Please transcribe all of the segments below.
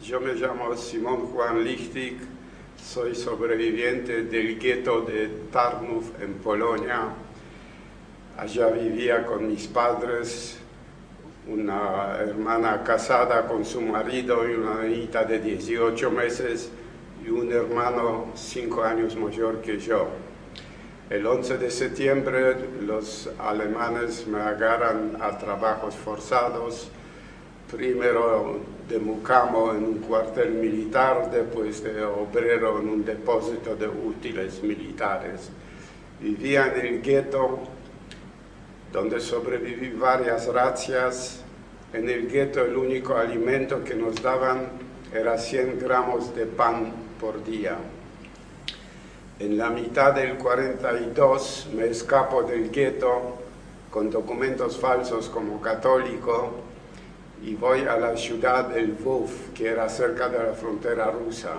Yo me llamo Simón Juan Lichtig, soy sobreviviente del gueto de Tarnów en Polonia. Allá vivía con mis padres, una hermana casada con su marido y una niñita de 18 meses y un hermano 5 años mayor que yo. El 11 de septiembre los alemanes me agarran a trabajos forzados, primero de mucamo en un cuartel militar, después de obrero en un depósito de útiles militares. Vivía en el gueto, donde sobreviví varias razzias. En el gueto el único alimento que nos daban era 100 gramos de pan por día. En la mitad del 42 me escapo del gueto con documentos falsos como católico y voy a la ciudad de Lwów, que era cerca de la frontera rusa.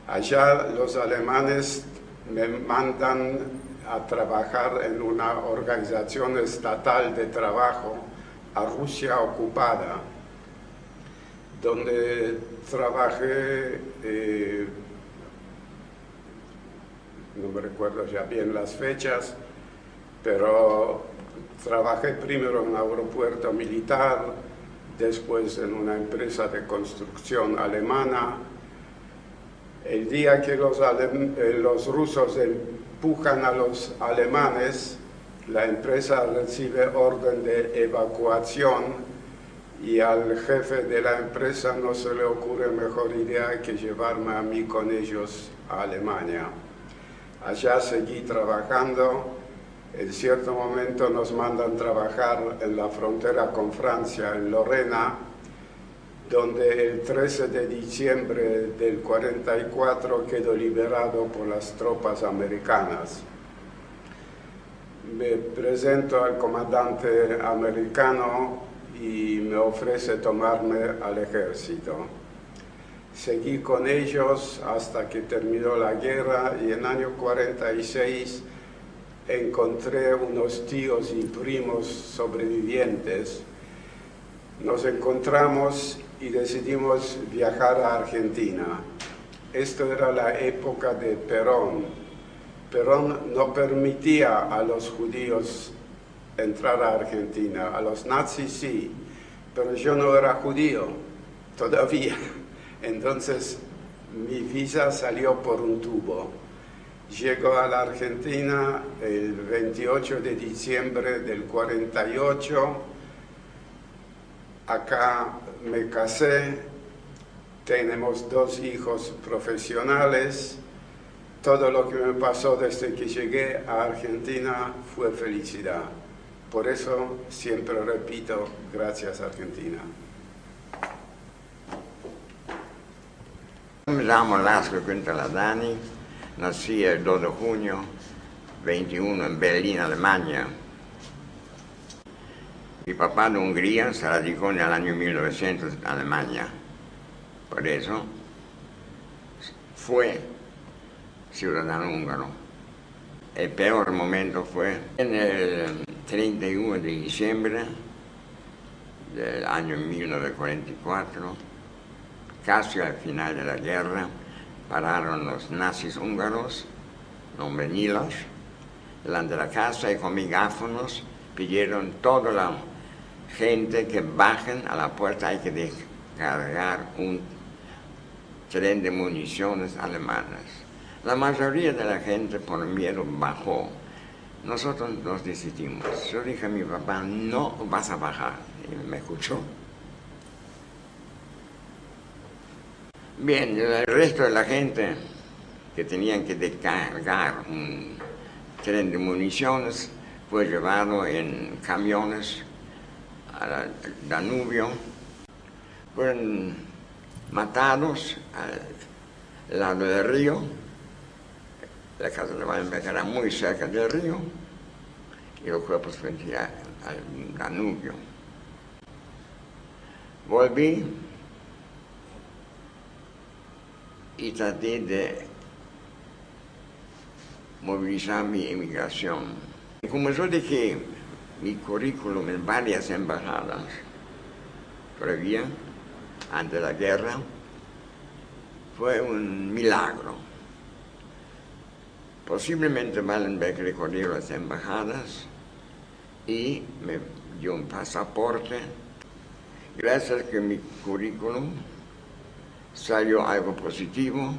Allá los alemanes me mandan a trabajar en una organización estatal de trabajo a Rusia ocupada, donde trabajé, no me recuerdo ya bien las fechas, pero trabajé primero en un aeropuerto militar, después en una empresa de construcción alemana. El día que los rusos empujan a los alemanes, la empresa recibe orden de evacuación y al jefe de la empresa no se le ocurre mejor idea que llevarme a mí con ellos a Alemania. Allá seguí trabajando. En cierto momento nos mandan trabajar en la frontera con Francia, en Lorena, donde el 13 de diciembre del 44 quedó liberado por las tropas americanas. Me presento al comandante americano y me ofrece tomarme al ejército. Seguí con ellos hasta que terminó la guerra y en el año 46 encontré unos tíos y primos sobrevivientes. Nos encontramos y decidimos viajar a Argentina. Esto era la época de Perón. Perón no permitía a los judíos entrar a Argentina, a los nazis sí, pero yo no era judío todavía. Entonces mi visa salió por un tubo. Llego a la Argentina el 28 de diciembre del 48. Acá me casé, tenemos 2 hijos profesionales. Todo lo que me pasó desde que llegué a Argentina fue felicidad. Por eso siempre repito, gracias Argentina. Me llamo László Kuntaladani, nací el 2 de junio 21 en Berlín, Alemania. Mi papá de Hungría se radicó en el año 1900 en Alemania. Por eso fue ciudadano húngaro. El peor momento fue en el 31 de diciembre del año 1944, casi al final de la guerra, pararon los nazis húngaros, nombre Milos, delante de la casa y con megáfonos pidieron toda la gente que bajen a la puerta, hay que descargar un tren de municiones alemanas. La mayoría de la gente por miedo bajó. Nosotros nos decidimos. Yo dije a mi papá, no vas a bajar. Y me escuchó. Bien, el resto de la gente que tenían que descargar un tren de municiones fue llevado en camiones al Danubio. Fueron matados al lado del río. La casa de Wallenberg era muy cerca del río y los cuerpos fueron tirados al Danubio. Volví y traté de movilizar mi emigración. Como yo dejé mi currículum en varias embajadas, todavía antes de la guerra, fue un milagro. Posiblemente Wallenberg recorrió las embajadas y me dio un pasaporte. Gracias a que mi currículum salió algo positivo,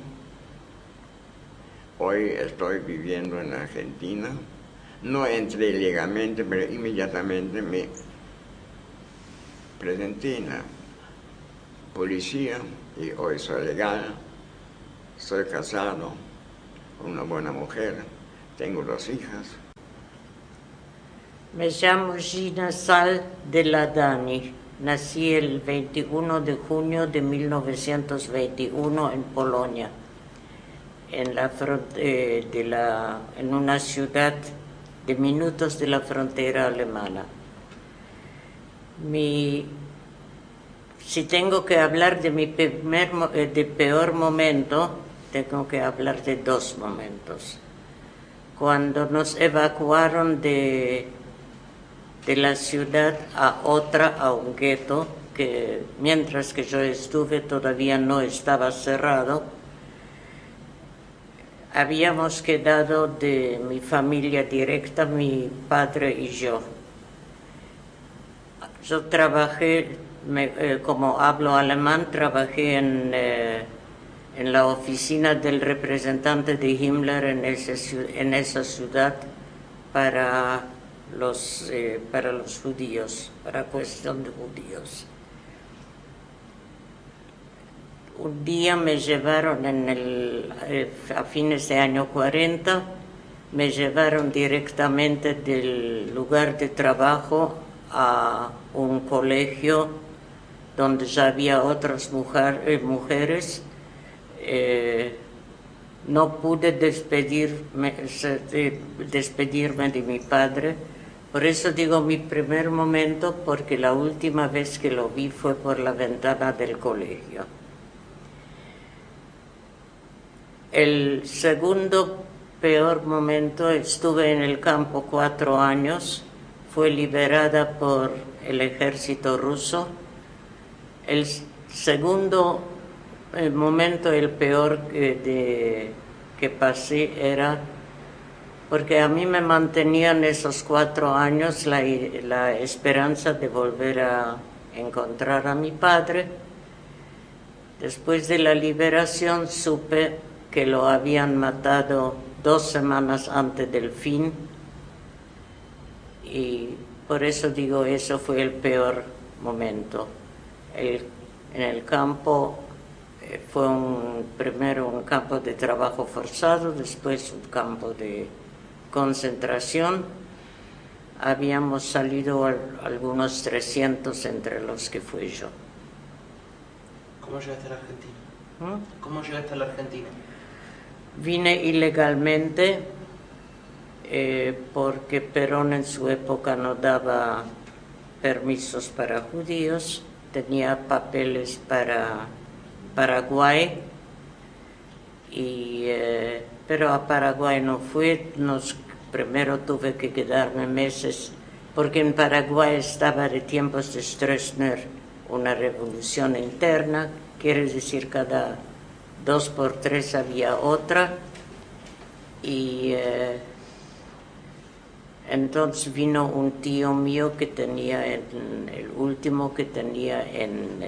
hoy estoy viviendo en Argentina. No entré legalmente, pero inmediatamente me presenté en la policía y hoy soy legal, soy casado con una buena mujer, tengo 2 hijas. Me llamo Gina Sal de la Dani. Nací el 21 de junio de 1921 en Polonia, en una ciudad de minutos de la frontera alemana. Si tengo que hablar de mi peor momento, tengo que hablar de 2 momentos. Cuando nos evacuaron de la ciudad a un gueto, que mientras que yo estuve todavía no estaba cerrado. Habíamos quedado de mi familia directa, mi padre y yo. Yo trabajé, como hablo alemán, trabajé en la oficina del representante de Himmler en esa ciudad para los judíos, para cuestión de judíos. Un día me llevaron a fines de año 40, me llevaron directamente del lugar de trabajo a un colegio donde ya había otras mujeres. No pude despedirme de mi padre. Por eso digo mi primer momento, porque la última vez que lo vi fue por la ventana del colegio. El segundo peor momento, estuve en el campo 4 años, fue liberada por el ejército ruso. El segundo momento, el peor que pasé, era porque a mí me mantenían esos 4 años la esperanza de volver a encontrar a mi padre. Después de la liberación supe que lo habían matado 2 semanas antes del fin, y por eso digo, eso fue el peor momento. En el campo fue primero un campo de trabajo forzado, después un campo de concentración. Habíamos salido algunos 300 entre los que fui yo. ¿Cómo llegaste a la Argentina? ¿Cómo llegaste a la Argentina? Vine ilegalmente porque Perón en su época no daba permisos para judíos, tenía papeles para Paraguay, pero a Paraguay no fui. Primero tuve que quedarme meses, porque en Paraguay estaba de tiempos de Stroessner una revolución interna, quiere decir cada 2 por 3 había otra, y entonces vino un tío mío que tenía, el último que tenía en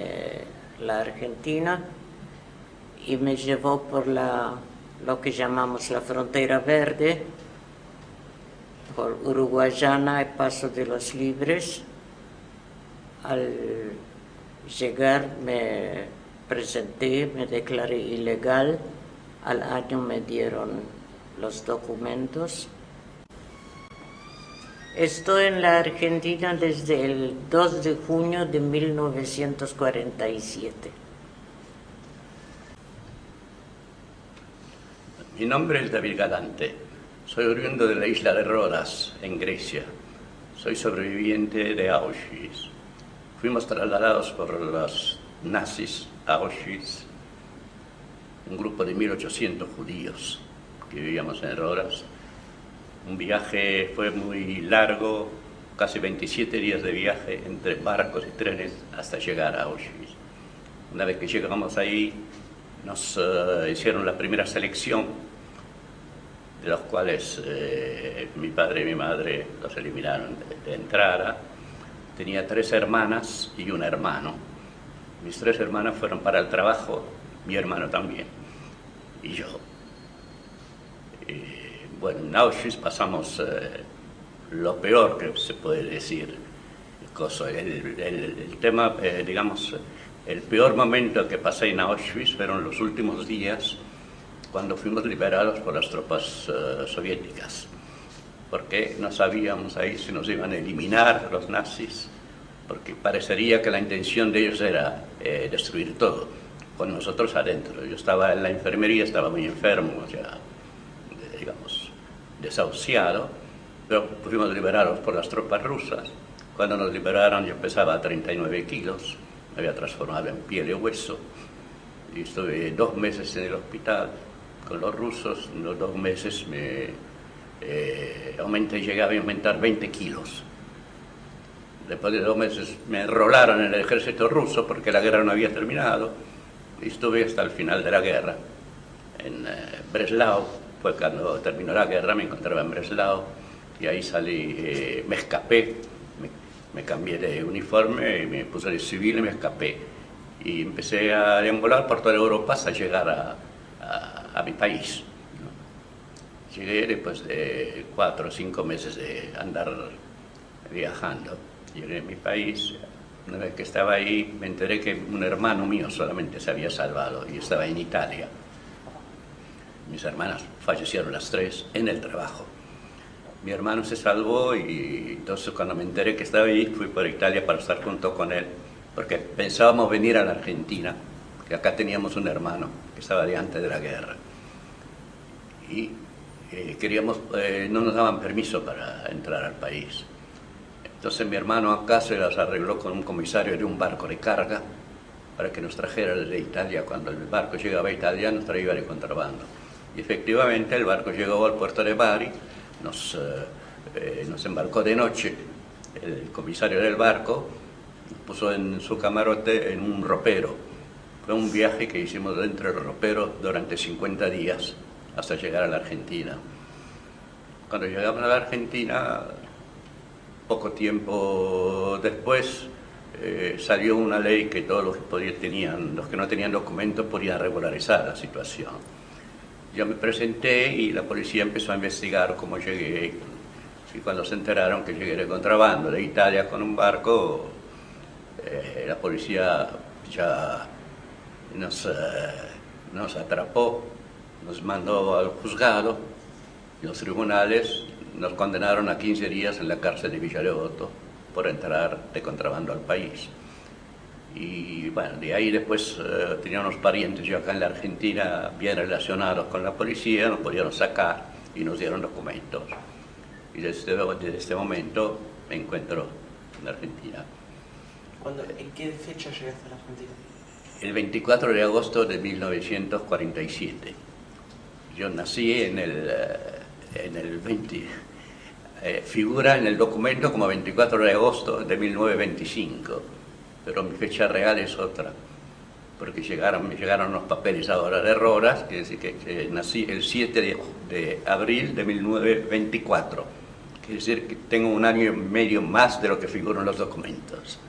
la Argentina, y me llevó por lo que llamamos la frontera verde, por Uruguayana y Paso de los Libres. Al llegar me presenté, me declaré ilegal, al año me dieron los documentos. Estoy en la Argentina desde el 2 de junio de 1947. Mi nombre es David Galante, soy oriundo de la isla de Rodas, en Grecia. Soy sobreviviente de Auschwitz. Fuimos trasladados por los nazis a Auschwitz, un grupo de 1800 judíos que vivíamos en Rodas. Un viaje fue muy largo, casi 27 días de viaje entre barcos y trenes hasta llegar a Auschwitz. Una vez que llegamos ahí, nos hicieron la primera selección, de los cuales mi padre y mi madre los eliminaron de entrada. Tenía 3 hermanas y un hermano. Mis 3 hermanas fueron para el trabajo, mi hermano también, y yo. Bueno, en Auschwitz pasamos lo peor que se puede decir. El tema, digamos, el peor momento que pasé en Auschwitz fueron los últimos días cuando fuimos liberados por las tropas soviéticas, porque no sabíamos ahí si nos iban a eliminar los nazis, porque parecería que la intención de ellos era destruir todo, con nosotros adentro. Yo estaba en la enfermería, estaba muy enfermo, ya, digamos, desahuciado, pero fuimos liberados por las tropas rusas. Cuando nos liberaron yo pesaba 39 kilos, me había transformado en piel y hueso, y estuve 2 meses en el hospital con los rusos. En los 2 meses llegué a aumentar 20 kilos. Después de 2 meses me enrolaron en el ejército ruso porque la guerra no había terminado, y estuve hasta el final de la guerra. En Breslau, fue cuando terminó la guerra, me encontraba en Breslau, y ahí salí, me escapé, me cambié de uniforme, me puse de civil y me escapé. Y empecé a deambular por toda Europa hasta llegar a mi país, ¿no? Llegué después de 4 o 5 meses de andar viajando. Llegué a mi país. Una vez que estaba ahí, me enteré que un hermano mío solamente se había salvado y estaba en Italia. Mis hermanas fallecieron las 3 en el trabajo. Mi hermano se salvó, y entonces cuando me enteré que estaba ahí, fui por Italia para estar junto con él, porque pensábamos venir a la Argentina, que acá teníamos un hermano que estaba de antes de la guerra. Y no nos daban permiso para entrar al país. Entonces mi hermano acá se las arregló con un comisario de un barco de carga para que nos trajera desde Italia. Cuando el barco llegaba a Italia, nos traía de contrabando. Y efectivamente el barco llegó al puerto de Bari, nos embarcó de noche. El comisario del barco nos puso en su camarote en un ropero. Fue un viaje que hicimos dentro del ropero durante 50 días hasta llegar a la Argentina. Cuando llegamos a la Argentina, poco tiempo después, salió una ley que todos los que no tenían documentos podían regularizar la situación. Yo me presenté y la policía empezó a investigar cómo llegué. Y cuando se enteraron que llegué de contrabando de Italia con un barco, la policía ya nos atrapó, nos mandó al juzgado, y los tribunales nos condenaron a 15 días en la cárcel de Villa Devoto por entrar de contrabando al país. Y bueno, de ahí después tenía unos parientes yo acá en la Argentina bien relacionados con la policía, nos pudieron sacar y nos dieron documentos. Y desde este momento me encuentro en Argentina. ¿En qué fecha llegaste a la Argentina? El 24 de agosto de 1947. Yo nací en el 20... figura en el documento como 24 de agosto de 1925, pero mi fecha real es otra, porque me llegaron los papeles ahora de Rodas, que decir que nací el 7 de abril de 1924, quiere decir que tengo 1 año y medio más de lo que figura en los documentos.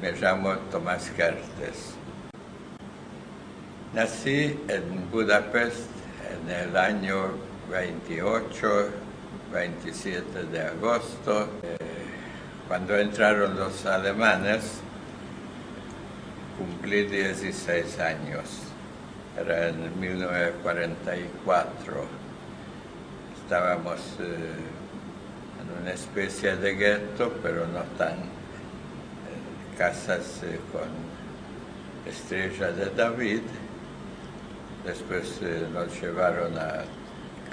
Me llamo Tomás Kertész. Nací en Budapest en el año 28, 27 de agosto. Cuando entraron los alemanes, cumplí 16 años. Era en 1944. Estábamos en una especie de gueto, pero no tan casas con estrella de David. Después nos llevaron al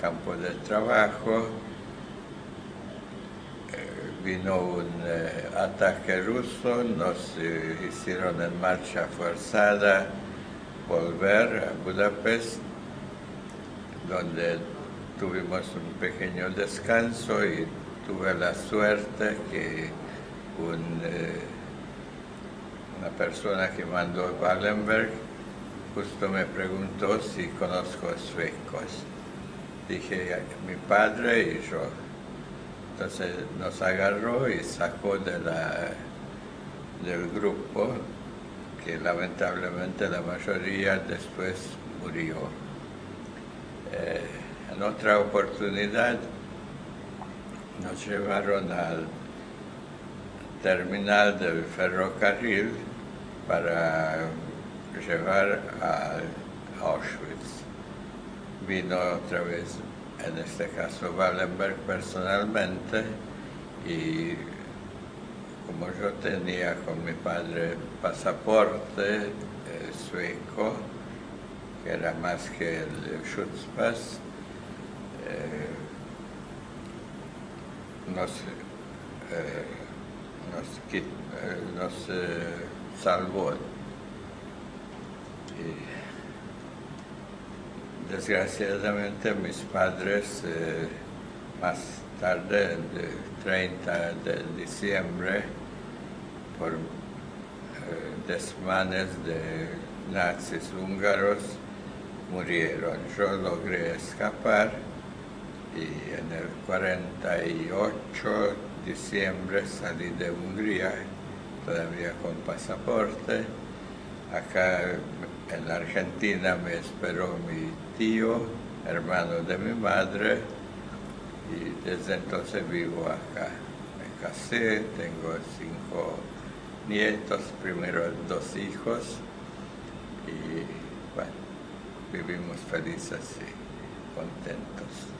campo de trabajo. Vino un ataque ruso, nos hicieron en marcha forzada volver a Budapest, donde tuvimos un pequeño descanso y tuve la suerte que una persona que mandó Wallenberg justo me preguntó si conozco suecos. Dije, mi padre y yo. Entonces nos agarró y sacó del grupo, que lamentablemente la mayoría después murió. En otra oportunidad nos llevaron al terminal del ferrocarril para llevar a Auschwitz. Vino otra vez, en este caso Wallenberg personalmente, y como yo tenía con mi padre pasaporte sueco, que era más que el Schutzpass, nos salvó. Y desgraciadamente mis padres más tarde, el 30 de diciembre, por desmanes de nazis húngaros, murieron. Yo logré escapar y en el 48 diciembre salí de Hungría, todavía con pasaporte. Acá en la Argentina me esperó mi tío, hermano de mi madre, y desde entonces vivo acá. Me casé, tengo 5 nietos, primero 2 hijos, y bueno, vivimos felices y contentos.